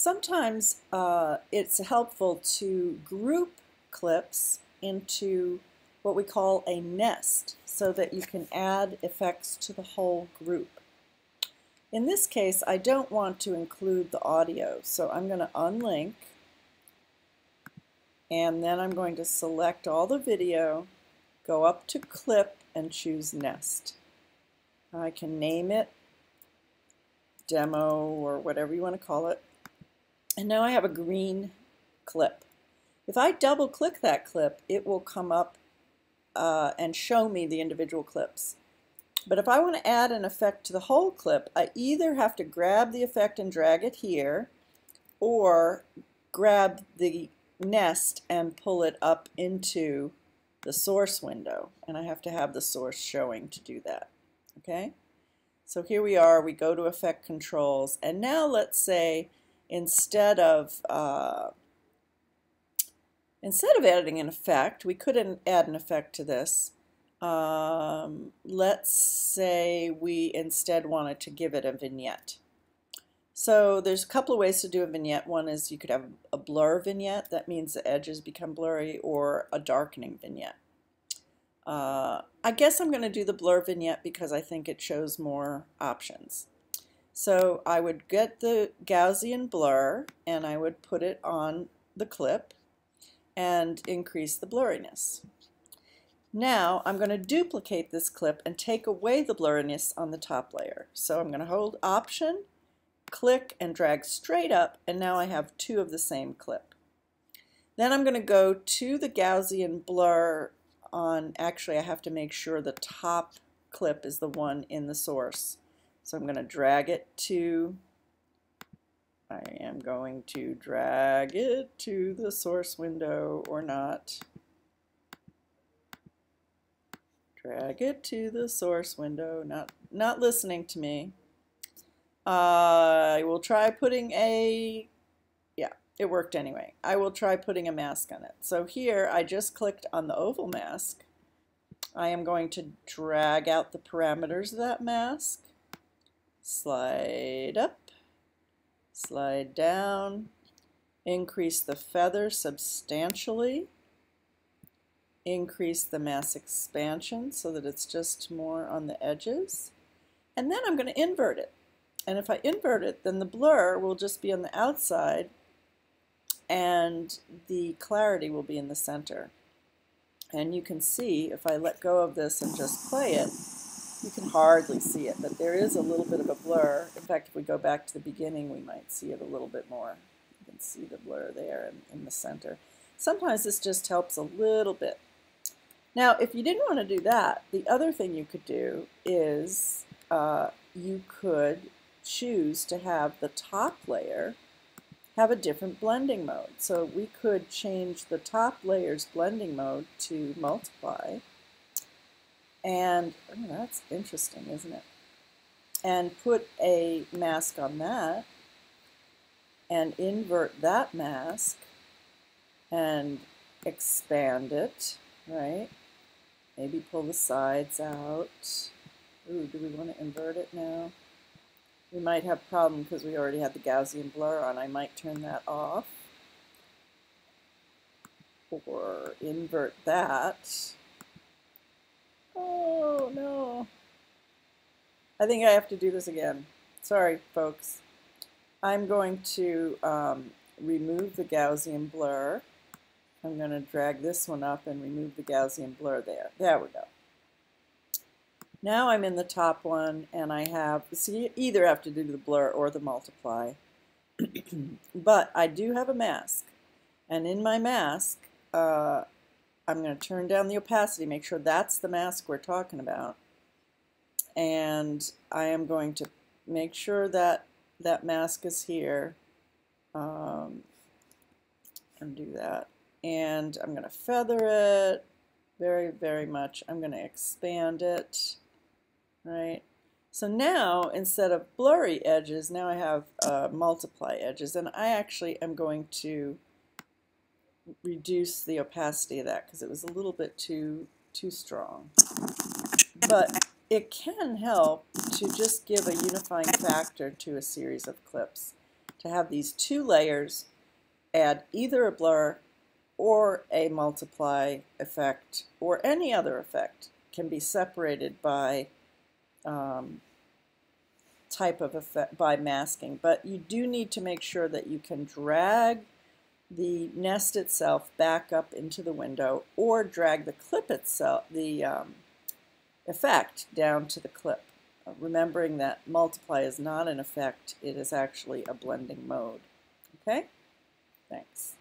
Sometimes it's helpful to group clips into what we call a nest so that you can add effects to the whole group. In this case, I don't want to include the audio, so I'm going to unlink, and then I'm going to select all the video, go up to Clip, and choose Nest. I can name it Demo or whatever you want to call it. And now I have a green clip. If I double click that clip, it will come up and show me the individual clips. But if I want to add an effect to the whole clip, I either have to grab the effect and drag it here, or grab the nest and pull it up into the source window. And I have to have the source showing to do that. Okay? So here we are, we go to Effect Controls, and now let's say instead of adding an effect, we could add an effect to this. Let's say we instead wanted to give it a vignette. So there's a couple of ways to do a vignette. One is you could have a blur vignette, that means the edges become blurry, or a darkening vignette. I guess I'm going to do the blur vignette because I think it shows more options. So I would get the Gaussian blur and I would put it on the clip and increase the blurriness. Now I'm going to duplicate this clip and take away the blurriness on the top layer. So I'm going to hold Option, click, and drag straight up, and now I have two of the same clip. Then I'm going to go to the Gaussian blur on, actually I have to make sure the top clip is the one in the source. So I'm going to drag it to, I am going to drag it to the source window, or not. Drag it to the source window, not listening to me. I will try putting a, yeah, it worked anyway. I will try putting a mask on it. So here I just clicked on the oval mask. I am going to drag out the parameters of that mask. Slide up, slide down, increase the feather substantially, increase the mask expansion so that it's just more on the edges, and then I'm going to invert it. And if I invert it, then the blur will just be on the outside and the clarity will be in the center. And you can see, if I let go of this and just play it, you can hardly see it, but there is a little bit of a blur. In fact, if we go back to the beginning, we might see it a little bit more. You can see the blur there in the center. Sometimes this just helps a little bit. Now, if you didn't want to do that, the other thing you could do is you could choose to have the top layer have a different blending mode. So we could change the top layer's blending mode to multiply. And oh, that's interesting, isn't it? And put a mask on that and invert that mask and expand it, right? Maybe pull the sides out. Ooh, do we want to invert it now? We might have a problem because we already had the Gaussian blur on. I might turn that off. Or invert that. Oh, no. I think I have to do this again. Sorry, folks. I'm going to remove the Gaussian blur. I'm going to drag this one up and remove the Gaussian blur there. There we go. Now I'm in the top one, and I have, so you either have to do the blur or the multiply. But I do have a mask. And in my mask, I'm going to turn down the opacity, make sure that's the mask we're talking about. And I am going to make sure that that mask is here. And do that. And I'm going to feather it very, very much. I'm going to expand it. Right? So now, instead of blurry edges, now I have multiply edges. And I actually am going to reduce the opacity of that because it was a little bit too strong. But it can help to just give a unifying factor to a series of clips. to have these two layers add either a blur or a multiply effect or any other effect. Can be separated by type of effect, by masking, but you do need to make sure that you can drag the nest itself back up into the window or drag the clip itself, the effect down to the clip. Remembering that multiply is not an effect, it is actually a blending mode. Okay? Thanks.